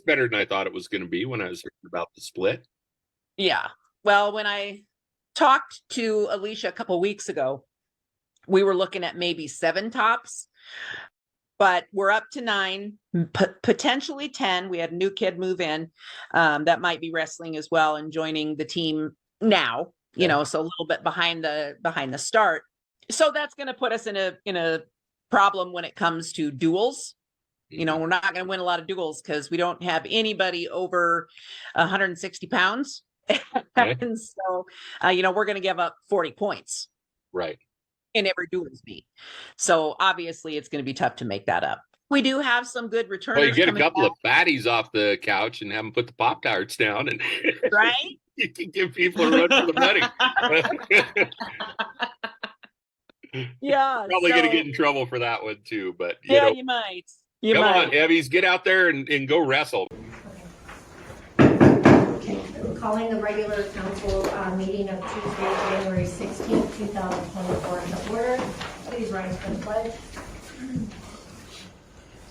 It's better than I thought it was going to be when I was hearing about the split. Yeah. Well, when I talked to Alicia a couple weeks ago, we were looking at maybe 7 tops, but we're up to 9, potentially 10. We had a new kid move in that might be wrestling as well and joining the team now, so a little bit behind the start. So that's going to put us in a problem when it comes to duels. We're not going to win a lot of duels because we don't have anybody over 160 pounds. Okay. And so, we're going to give up 40 points. Right. In every duels meet. So obviously it's going to be tough to make that up. We do have some good returners. Well, you get a couple of fatties off the couch and have them put the Pop-Tarts down, and right? You can give people a run for the money. Yeah. Probably going to get in trouble for that one too, but you might. Come on, Heavies, get out there and go wrestle. Calling the regular council meeting of Tuesday, January 16th, 2024 to order. Please rise for the pledge.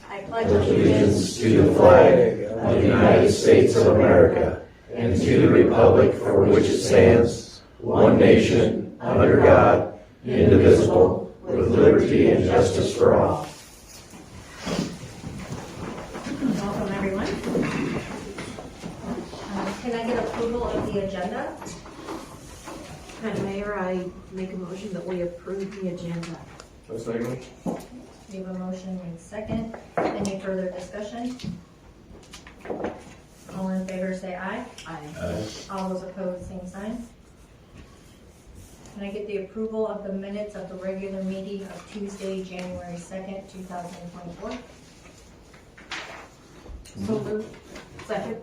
I pledge allegiance to the flag of the United States of America and to the republic for which it stands, one nation, under God, indivisible, with liberty and justice for all. Welcome, everyone. Can I get approval of the agenda? Madam Mayor, I make a motion that we approve the agenda. Second. We have a motion and second. Any further discussion? All in favor say aye. Aye. All those opposed, same sign. Can I get the approval of the minutes of the regular meeting of Tuesday, January 2nd, 2024? So moved. Second.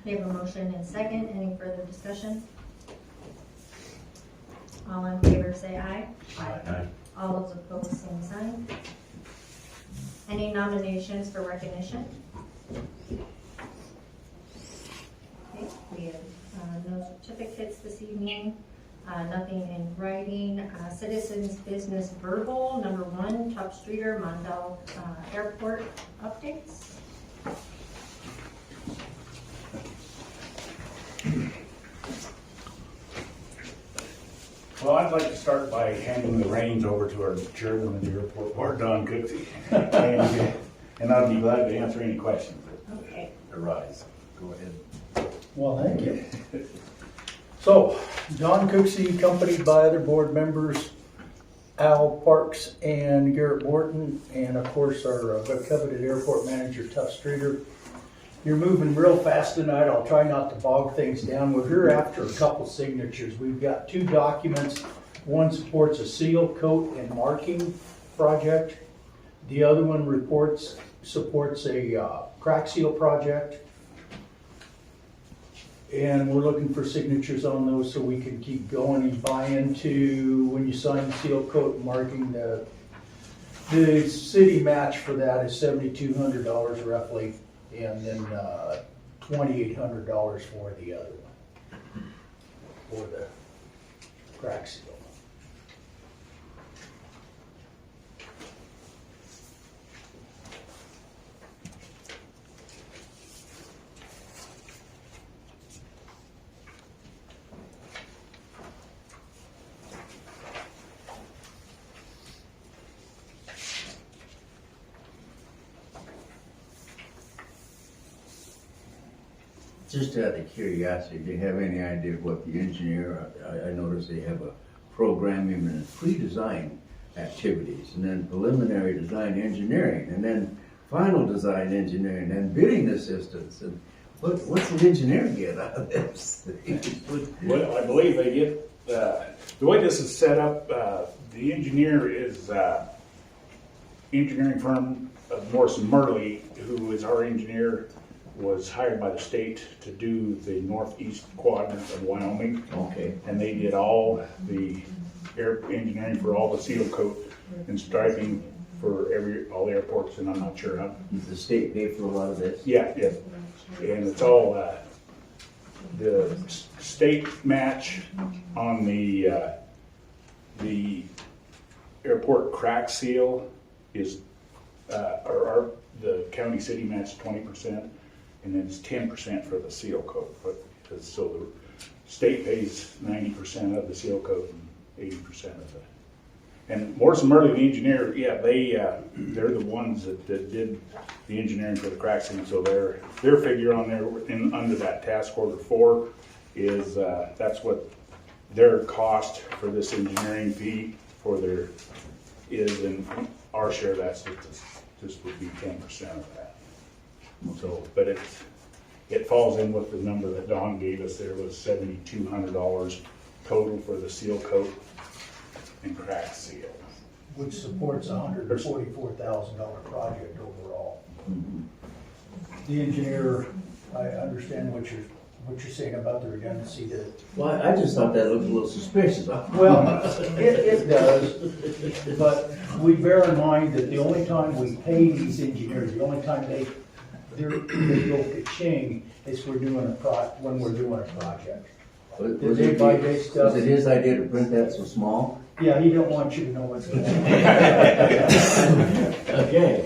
We have a motion and second. Any further discussion? All in favor say aye. Aye. All those opposed, same sign. Any nominations for recognition? Okay, we have no certificates this evening, nothing in writing. Citizens business verbal, number 1, Top Streeter, Mondale Airport updates. Well, I'd like to start by handing the reins over to our chairman of the airport board, Don Cooksey. And I'd be glad to answer any questions that arise. Go ahead. Well, thank you. So, Don Cooksey, accompanied by other board members, Al Parks and Garrett Morton, and of course our coveted airport manager, Tuff Streeter. You're moving real fast tonight. I'll try not to bog things down. We're here after a couple signatures. We've got 2 documents. One supports a seal, coat, and marking project. The other one supports a crack seal project. And we're looking for signatures on those so we can keep going and buy into, when you sign the seal, coat, and marking, the city match for that is $7,200 roughly. And then $2,800 for the other one, for the crack seal. Just out of curiosity, do you have any idea what the engineer, I noticed they have a programming and pre-design activities, and then preliminary design engineering, and then final design engineering, and bidding assistance, and what's an engineer get out of this? Well, I believe they get, the way this is set up, the engineer is engineering firm of Morrison Murley, who is our engineer, was hired by the state to do the northeast quadrant of Wyoming. Okay. And they did all the air engineering for all the seal coat and striping for all the airports, and I'm not sure how. Does the state pay for a lot of this? Yeah, and it's all the state match on the airport crack seal is our the county city matched 20%, and then it's 10% for the seal coat. So the state pays 90% of the seal coat and 80% of the. And Morrison Murley, the engineer, yeah, they're the ones that did the engineering for the crack ceiling. So their figure on there under that task order 4 is that's what their cost for this engineering fee for their is, and our share that's just would be 10% of that. So, but it falls in with the number that Don gave us. There was $7,200 total for the seal coat and crack seal. Which supports a $144,000 project overall. The engineer, I understand what you're saying about the redundancy that. Well, I just thought that looked a little suspicious. Well, it does, but we bear in mind that the only time we pay these engineers, the only time they go ka-ching is when we're doing a project. Was The day-by-day stuff. it his idea to print that so small? Yeah, he don't want you to know what's going on. Okay,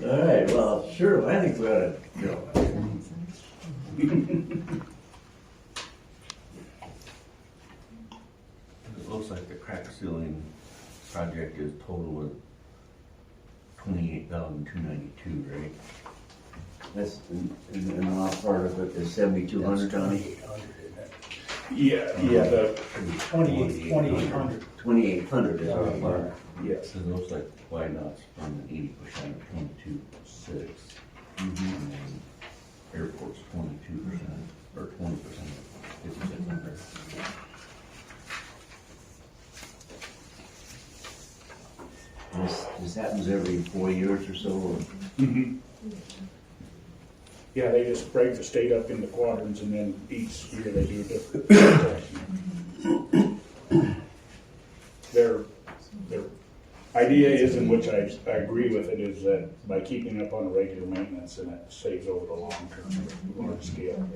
all right, well, sure, I think we ought to, It looks like the crack ceiling project is total of $28,292, right? that's, and our part of it is 7,200, Johnny? 2,800, isn't it? Yeah, 2,800. 2,800 is our part. yes. So it looks like why not spend 80% of 22.6? And then airport's 22%, or 20% of 5,600. This happens every 4 years or so, or? Yeah, they just break the state up into quadrants, and then each year they do a different section. Their idea is, in which I agree with it, is that by keeping up on a regular maintenance, and it saves over the long term, large scale.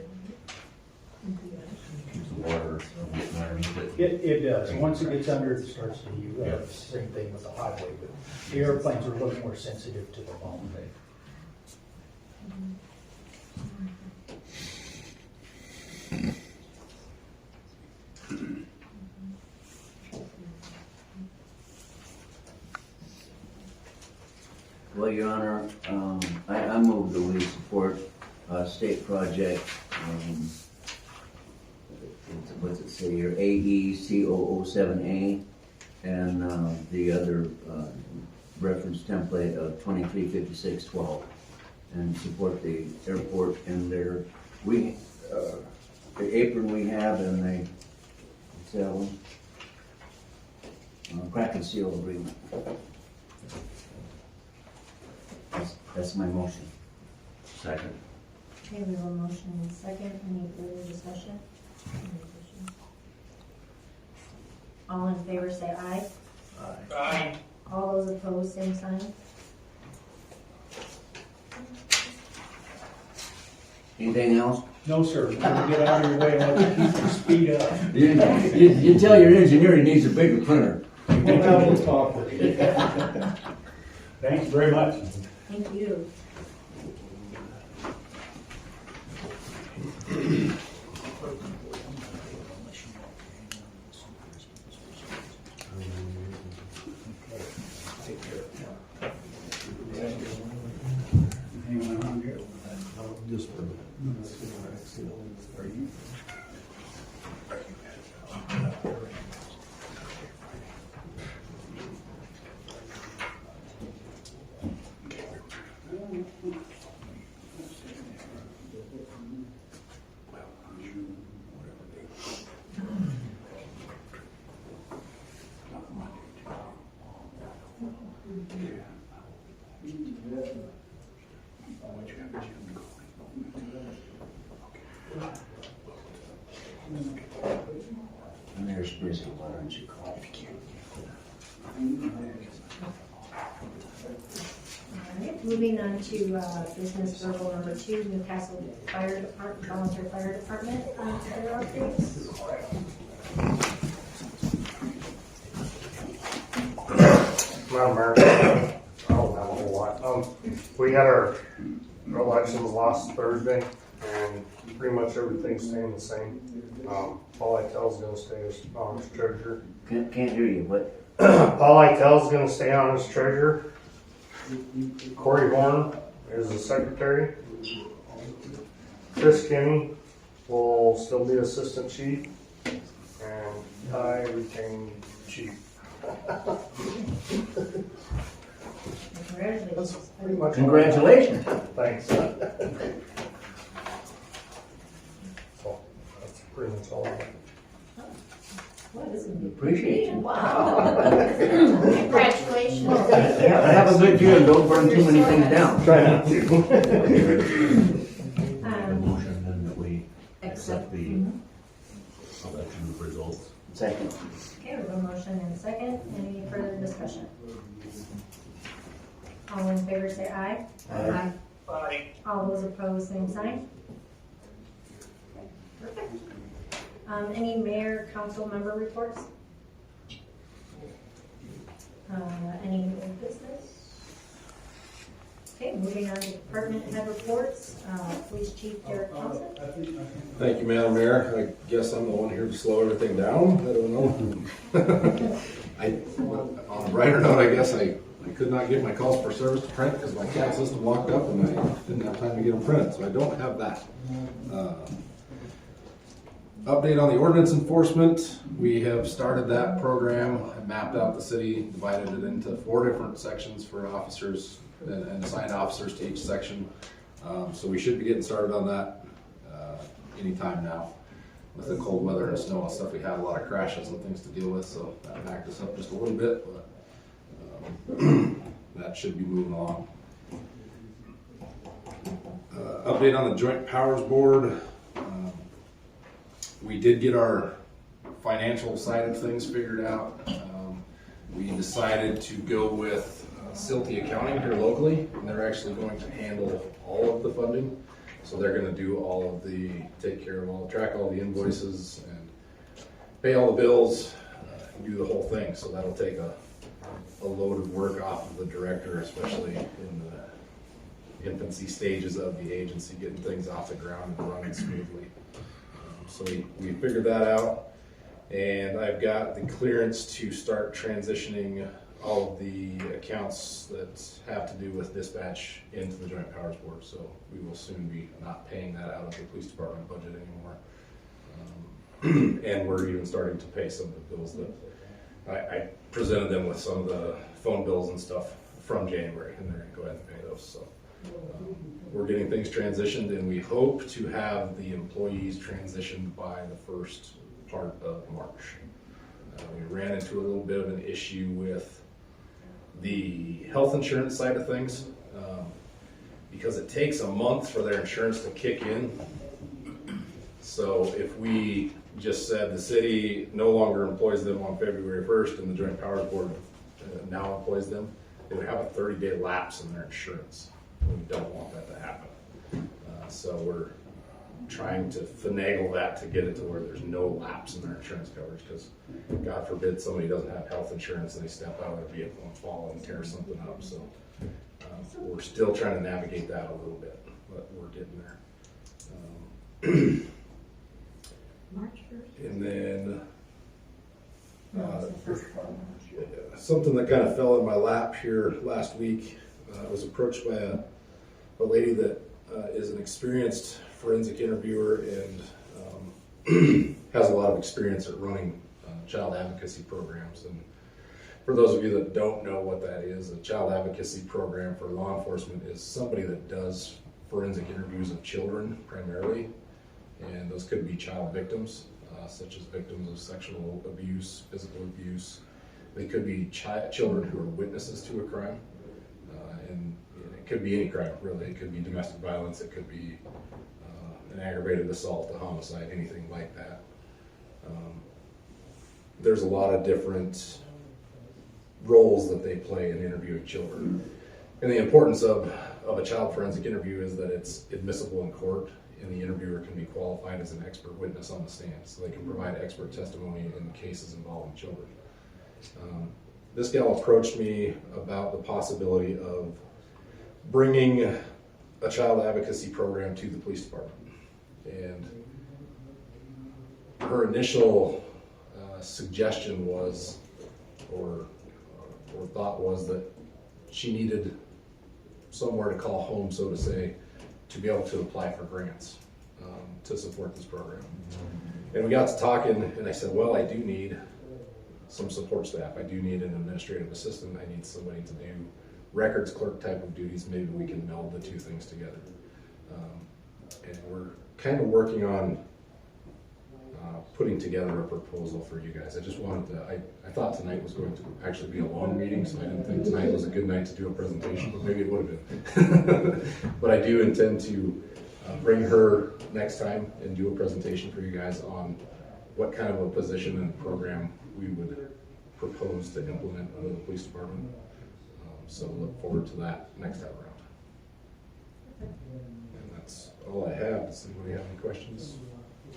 Keeps the water from getting underneath it. It does. Once it gets under, it starts to heat. Same thing with the highway, but the airplanes are a little more sensitive to the foam. Well, Your Honor, I move that we support state project, what's it say here, AEC007A, and the other reference template of 235612, and support the airport and their, the apron we have and the, what's that one? Crack and seal agreement. That's my motion. Second. Okay, we have a motion and a second. Any further discussion? All in favor say aye. Aye. All those opposed, same sign. Anything else? No, sir. We're gonna get out of your way and let you keep the speed up. You tell your engineer he needs a bigger printer. We'll have a talk with you. Thank you very much. Thank you. Anyone around here? Just for The mayor's busy, why don't you call? All right, moving on to business verbal number 2, Newcastle Fire Department, Volunteer Fire Department, their updates. Well, Mayor, I don't have a whole lot We had our elections last Thursday, and pretty much everything's staying the same. Paul Lytell's gonna stay as treasurer. Can't hear you, what? Paul Lytell's gonna stay on as treasurer. Corey Horn is the secretary. Chris Kinney will still be assistant chief, and I retain chief. Congratulations. That's pretty much. Congratulations. Thanks. So that's pretty much all I have. What is it? Appreciate you. Wow. Congratulations. I have a good year, don't burn too many things down. Try not to. Motion then that we Accept. accept the election results. Second. Okay, we have a motion and a second. Any further discussion? All in favor say aye. Aye. All those opposed, same sign. Okay, perfect. Any mayor, council member reports? Any old business? Okay, moving on to department head reports. Police Chief Derek Johnson. Thank you, Madam Mayor. I guess I'm the one here to slow everything down. I don't know. On a brighter note, I guess I could not get my calls for service to print because my CAD system locked up and I didn't have time to get them printed, so I don't have that. Update on the ordinance enforcement. We have started that program and mapped out the city, divided it into 4 different sections for officers and assigned officers to each section. So we should be getting started on that anytime now. With the cold weather and snow and stuff, we had a lot of crashes and things to deal with, so that backed us up just a little bit, but that should be moving along. Update on the Joint Powers Board. We did get our financial side of things figured out. We decided to go with Silty Accounting here locally, and they're actually going to handle all of the funding. So they're gonna do all of the, take care of all, track all the invoices and pay all the bills, and do the whole thing. So that'll take a load of work off of the director, especially in the infancy stages of the agency, getting things off the ground and running smoothly. So we figured that out, and I've got the clearance to start transitioning all of the accounts that have to do with dispatch into the Joint Powers Board. So we will soon be not paying that out of the police department budget anymore. And we're even starting to pay some of the bills that I presented them with, some of the phone bills and stuff from January, and they're gonna go ahead and pay those. So we're getting things transitioned, and we hope to have the employees transitioned by the first part of March. We ran into a little bit of an issue with the health insurance side of things, because it takes a month for their insurance to kick in. So if we just said the city no longer employs them on February 1st and the Joint Powers Board now employs them, they would have a 30-day lapse in their insurance. We don't want that to happen. So we're trying to finagle that to get it to where there's no lapse in their insurance coverage, because God forbid somebody doesn't have health insurance and they step out of their vehicle and fall and tear something up. So we're still trying to navigate that a little bit, but we're getting there. March 1st. And then something that kind of fell in my lap here last week. I was approached by a lady that is an experienced forensic interviewer and has a lot of experience at running child advocacy programs. And for those of you that don't know what that is, a child advocacy program for law enforcement is somebody that does forensic interviews of children primarily, and those could be child victims, such as victims of sexual abuse, physical abuse. They could be children who are witnesses to a crime, and it could be any crime, really. It could be domestic violence, it could be an aggravated assault, a homicide, anything like that. There's a lot of different roles that they play in interviewing children. And the importance of a child forensic interview is that it's admissible in court, and the interviewer can be qualified as an expert witness on the stand, so they can provide expert testimony in cases involving children. This gal approached me about the possibility of bringing a child advocacy program to the police department. And her initial suggestion was, or thought was, that she needed somewhere to call home, so to say, to be able to apply for grants to support this program. And we got to talking, and I said, well, I do need some support staff. I do need an administrative assistant. I need somebody to do records clerk type of duties. Maybe we can meld the two things together. And we're kind of working on putting together a proposal for you guys. I just wanted to, I thought tonight was going to actually be a long meeting, so I didn't think tonight was a good night to do a presentation, but maybe it would have been. But I do intend to bring her next time and do a presentation for you guys on what kind of a position and program we would propose to implement under the police department. So look forward to that next time around. And that's all I have. Does anybody have any questions?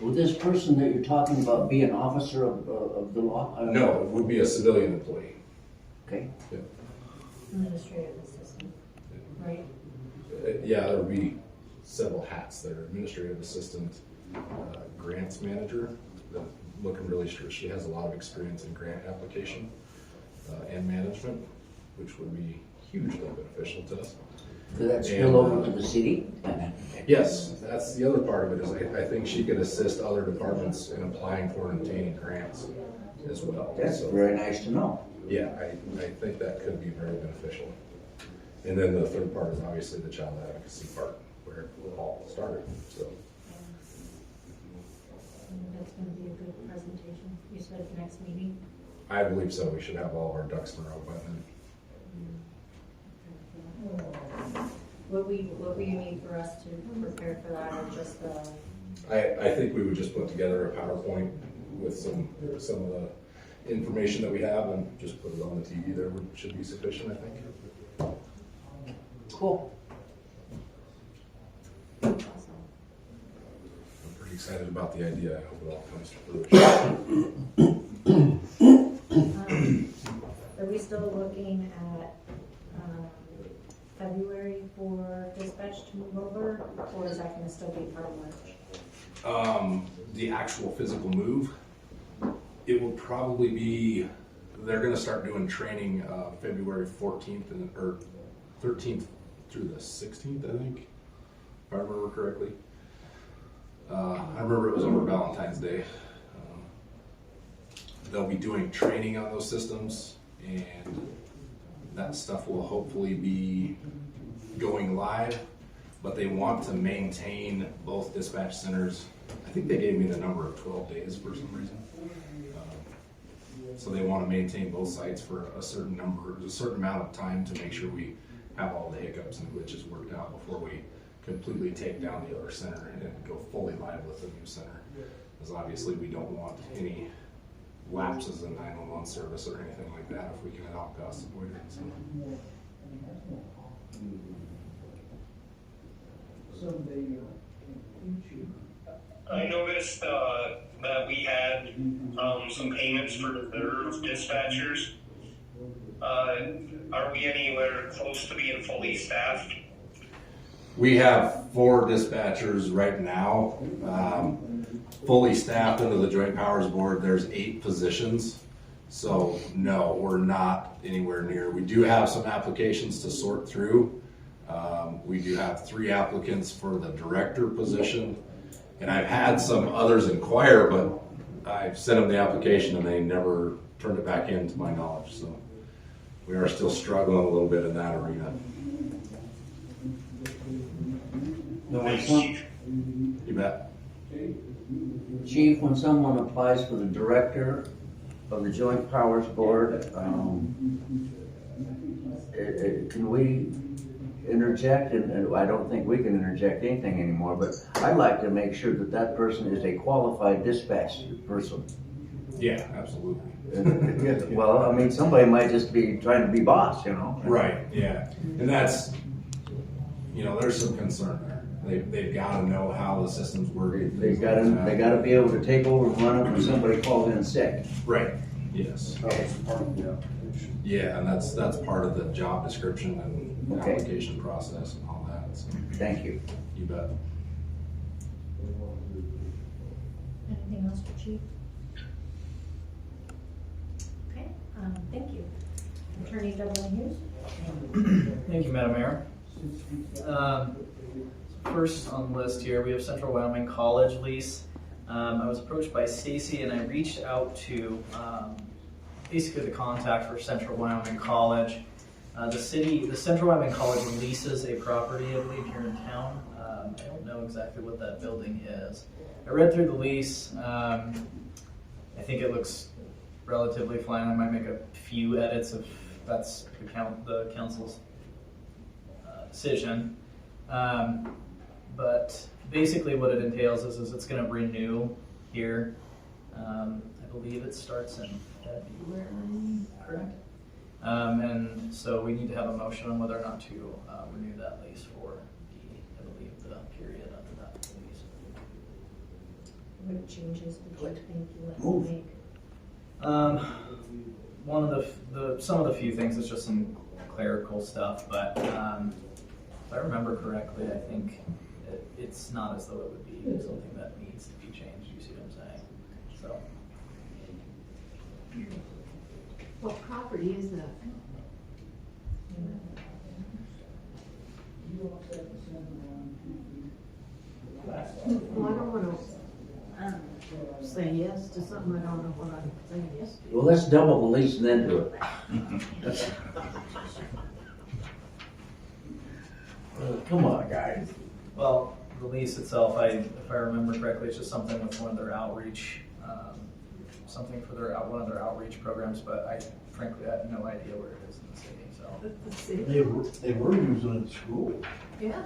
Will this person that you're talking about be an officer of the law? No, it would be a civilian employee. Okay. Yeah. Administrative assistant, right? Yeah, there would be several hats there. Administrative assistant, grants manager, looking really sure she has a lot of experience in grant application and management, which would be hugely beneficial to us. Does that spill over to the city? Yes, that's the other part of it, is I think she could assist other departments in applying for and obtaining grants as well. That's So, very nice to know. yeah, I think that could be very beneficial. And then the third part is obviously the child advocacy part, where it all started, so. That's gonna be a good presentation. You said next meeting? I believe so. We should have all of our ducks in a row by then. What will you need for us to prepare for that, or just the? I think we would just put together a PowerPoint with some of the information that we have and just put it on the TV there, should be sufficient, I think. Cool. I'm pretty excited about the idea. I hope it all comes to fruition. Are we still looking at February for dispatch to move over, or is that gonna still be part of March? The actual physical move, it will probably be, they're gonna start doing training February 14th or 13th through the 16th, I think, if I remember correctly. I remember it was over Valentine's Day. They'll be doing training on those systems, and that stuff will hopefully be going live, but they want to maintain both dispatch centers. I think they gave me the number of 12 days for some reason. So they want to maintain both sites for a certain amount of time to make sure we have all the hiccups and glitches worked out before we completely take down the other center and go fully live with the new center. Because obviously we don't want any lapses in 911 service or anything like that if we can at all costs avoid it. So. I noticed that we had some payments for reserve dispatchers. Are we anywhere close to being fully staffed? We have 4 dispatchers right now, fully staffed under the Joint Powers Board. There's 8 positions. So no, we're not anywhere near. We do have some applications to sort through. We do have 3 applicants for the director position. And I've had some others inquire, but I've sent them the application and they never turned it back in, to my knowledge. So we are still struggling a little bit in that arena. You bet. Chief, when someone applies for the director of the Joint Powers Board, can we interject? And I don't think we can interject anything anymore, but I'd like to make sure that that person is a qualified dispatch person. Yeah, absolutely. Well, I mean, somebody might just be trying to be boss, you know? Right, yeah. And that's, there's some concern there. They've got to know how the systems work. They gotta be able to take over and run it when somebody calls in sick. Right, yes. That was part of the Yeah, and that's part of the job description, and Okay. application process and all that, so Thank you. you bet. Anything else for Chief? Okay, thank you. Attorney Dublin Hughes? Thank you, Madam Mayor. First on the list here, we have Central Wyoming College lease. I was approached by Stacy and I reached out to basically the contact for Central Wyoming College. The Central Wyoming College leases a property, I believe, here in town. I don't know exactly what that building is. I read through the lease. I think it looks relatively fine. I might make a few edits if that's the council's decision. But basically what it entails is it's going to renew here. I believe it starts in February, correct? And so we need to have a motion on whether or not to renew that lease for I believe, the period under that lease. What changes would you think you want Move. to make? One of some of the few things is just some clerical stuff, but if I remember correctly, I think it's not as though it would be something that needs to be changed. You see what I'm saying? So. What property is that? Well, I don't want to say yes to something I don't know what I'm saying yes to. Well, let's double the lease and then do it. Come on, guys. Well, the lease itself, if I remember correctly, it's just something with one of their outreach, something for one of their outreach programs. But I frankly have no idea where it is in the city. So The city? They were using it at school. Yeah.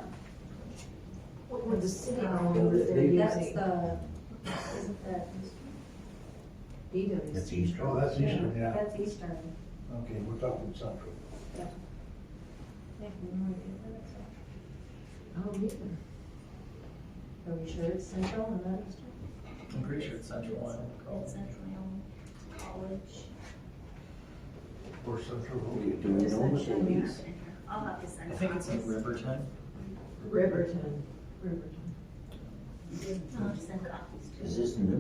What would the city own that they're That's using? isn't that, DW's. That's Eastern. Oh, that's Eastern, yeah. that's Eastern. Okay, we're talking Central. Yeah. Yeah, we know it is. Oh, yeah. Are we sure it's Central and not Eastern? I'm pretty sure it's Central Wyoming College. Central Wyoming College. Or Central. Do we know what the lease? I'll have to send I think it's in Riverton. Riverton. I'll have to send copies to Is this new?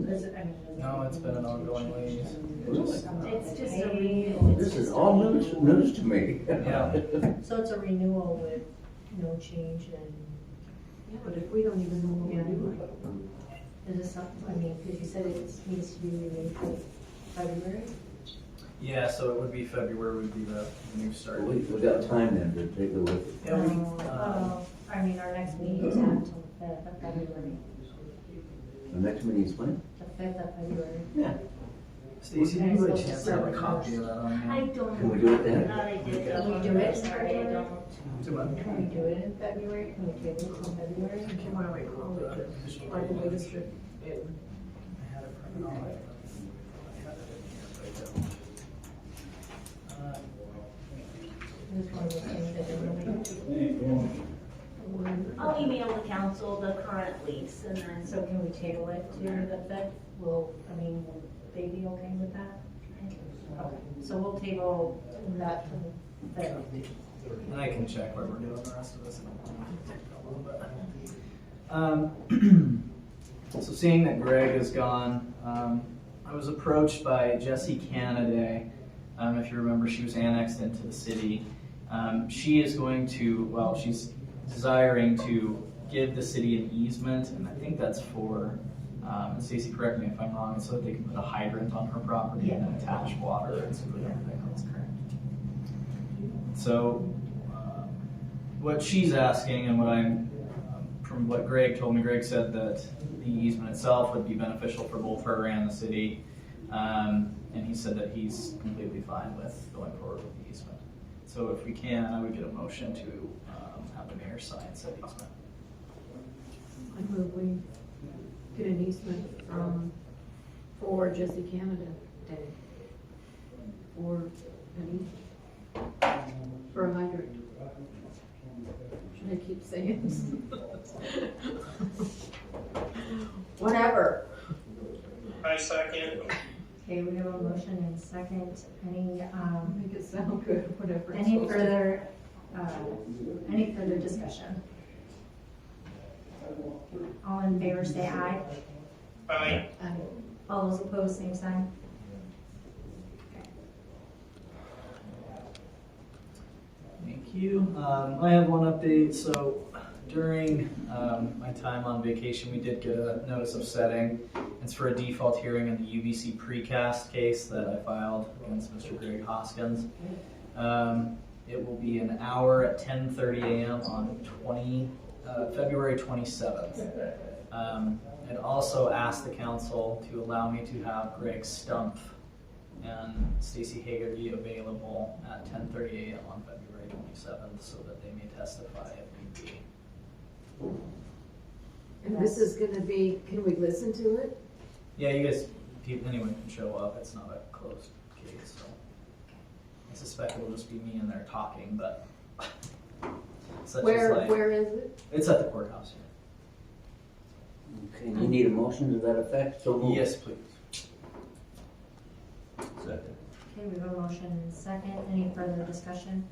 No, it's been an ongoing lease. It's just a renewal. This is all news to me. Yeah. So it's a renewal with no change and, Yeah, but if we don't even know what we're doing. is this something, I mean, because you said it needs to be renewed for February? Yeah, so it would be February would be the new start. We got time then to take a look. Yeah, we, I mean, our next meeting is not until the 5th of February, The next meeting is when? the 5th of February. Yeah. Stacey, do you have a chance to have a copy of that on I hand? don't. Can we do it then? I did. Can we do it? Sorry, I don't. Do what? Can we do it in February? Can we table it in February? Okay, why don't we call it? I believe it's the- I had it printed off. I had it in here, but I don't. This one was changed, I don't know. I'll email the council the current lease and then. So can we table it to the 5th? Will they be okay with that? Okay, so we'll table that to the 5th. And I can check what we're doing the rest of this. So seeing that Greg is gone, I was approached by Jessie Canaday. If you remember, she was annexed into the city. She is going to, well, she's desiring to give the city an easement, and I think that's for, and Stacey, correct me if I'm wrong, so that they can put a hydrant on her property and then attach water and so that everything else correct. So, what she's asking and what I'm, from what Greg told me, Greg said that the easement itself would be beneficial for both her and the city. And he said that he's completely fine with going forward with the easement. So if we can, I would get a motion to have the mayor sign said easement. I move we get an easement for Jesse Canada Day. For for a hydrant. Should I keep saying? Whatever. I second. Okay, we have a motion and second. Any, Make it sound good, whatever. it's any supposed to. further Any further discussion? All in favor say aye. Aye. All those opposed, same sign. Thank you. I have one update. So during my time on vacation, we did get a notice of setting. It's for a default hearing in the UBC precast case that I filed against Mr. Greg Hoskins. It will be an hour at 10:30 a.m. on February 27th. I'd also asked the council to allow me to have Greg Stumpf and Stacy Hagerty available at 10:30 a.m. on February 27th so that they may testify if need be. And this is gonna be, can we listen to it? Yeah, you guys, anyone can show up. It's not a closed case, so I suspect it'll just be me in there talking, but Where is it? It's at the courthouse here. Okay, you need a motion to that effect? So moved. Yes, please. Second. Okay, we have a motion and a second. Any further discussion?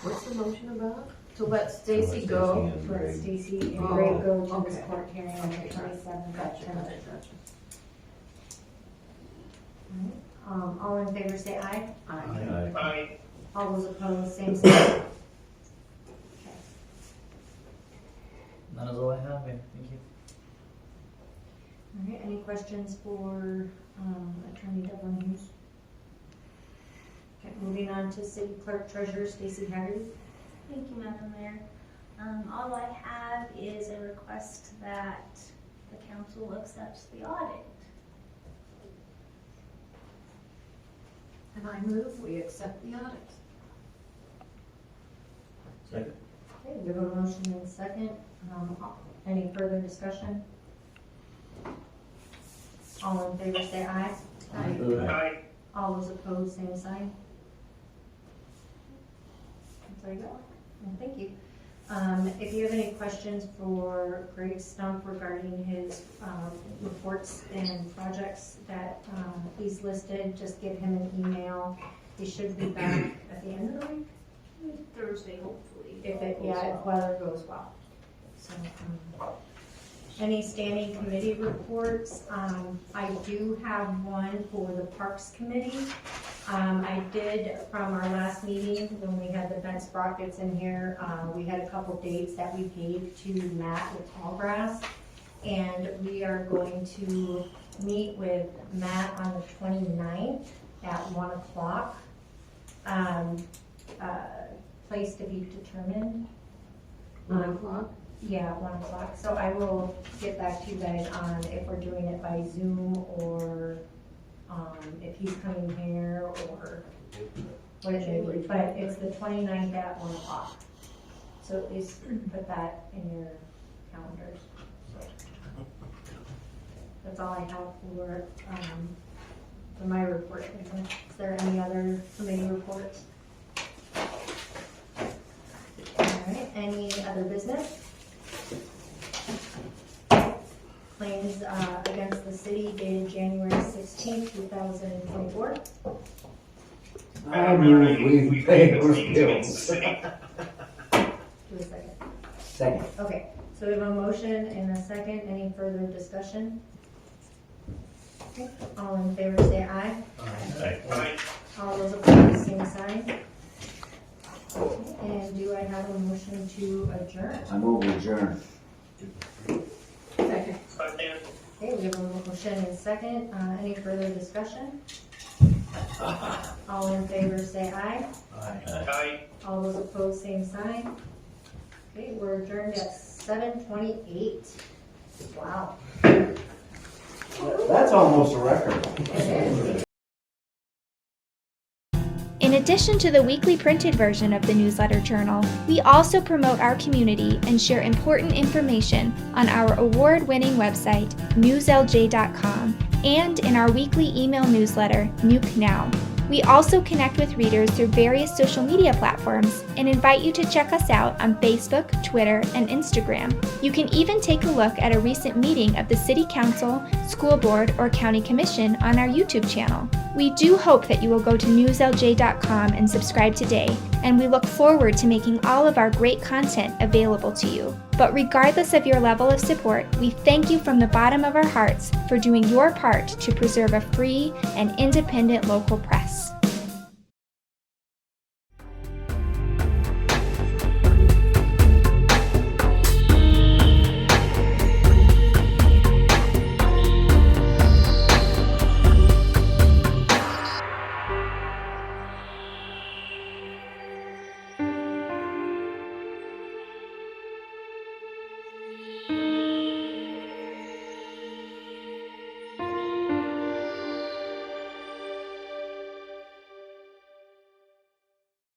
What's the motion about? To let Stacy go, and let Greg. Stacy and Oh, Greg go to this okay. court hearing on the 27th at 10:30. All in favor say aye. Aye. Aye. All those opposed, same sign. Okay. That is all I have, man. Thank you. All right, any questions for Attorney Devlin Hughes? Okay, moving on to City Clerk Treasurer Stacy Hagerty. Thank you, Madam Mayor. All I have is a request that the council accepts the audit. And I move we accept the audit. Second. Okay, we have a motion and a second. Any further discussion? All in favor say aye. Aye. All those opposed, same sign. That's all you got? Well, thank you. If you have any questions for Greg Stump regarding his reports and projects that he's listed, just give him an email. He should be back at the end of the week. Thursday, hopefully. If weather goes well. So, any standing committee reports? I do have one for the Parks Committee. I did, from our last meeting, when we had the Ben Sprockets in here, we had a couple dates that we gave to Matt with Tallgrass. And we are going to meet with Matt on the 29th at 1 o'clock. Place to be determined. 1 o'clock? Yeah, 1 o'clock. So I will get back to you guys on if we're doing it by Zoom or if he's coming here or what it may be. But it's the 29th at 1 o'clock. So at least put that in your calendars. That's all I have for my report. Is there any other committee reports? All right, any other business? Claims against the city dated January 16th, 2024. I move we pay those bills. Do a second. Second. Okay, so we have a motion and a second. Any further discussion? Okay, all in favor say aye. Aye. All those opposed, same sign. And do I have a motion to adjourn? I move we adjourn. Second. Second. Okay, we have a motion and a second. Any further discussion? All in favor say aye. Aye. All those opposed, same sign. Okay, we're adjourned at 7:28. Wow. That's almost a record. In addition to the weekly printed version of the newsletter journal, we also promote our community and share important information on our award-winning website, newslj.com, and in our weekly email newsletter, Nuke Now. We also connect with readers through various social media platforms and invite you to check us out on Facebook, Twitter, and Instagram. You can even take a look at a recent meeting of the City Council, School Board, or County Commission on our YouTube channel. We do hope that you will go to newslj.com and subscribe today, and we look forward to making all of our great content available to you. But regardless of your level of support, we thank you from the bottom of our hearts for doing your part to preserve a free and independent local press.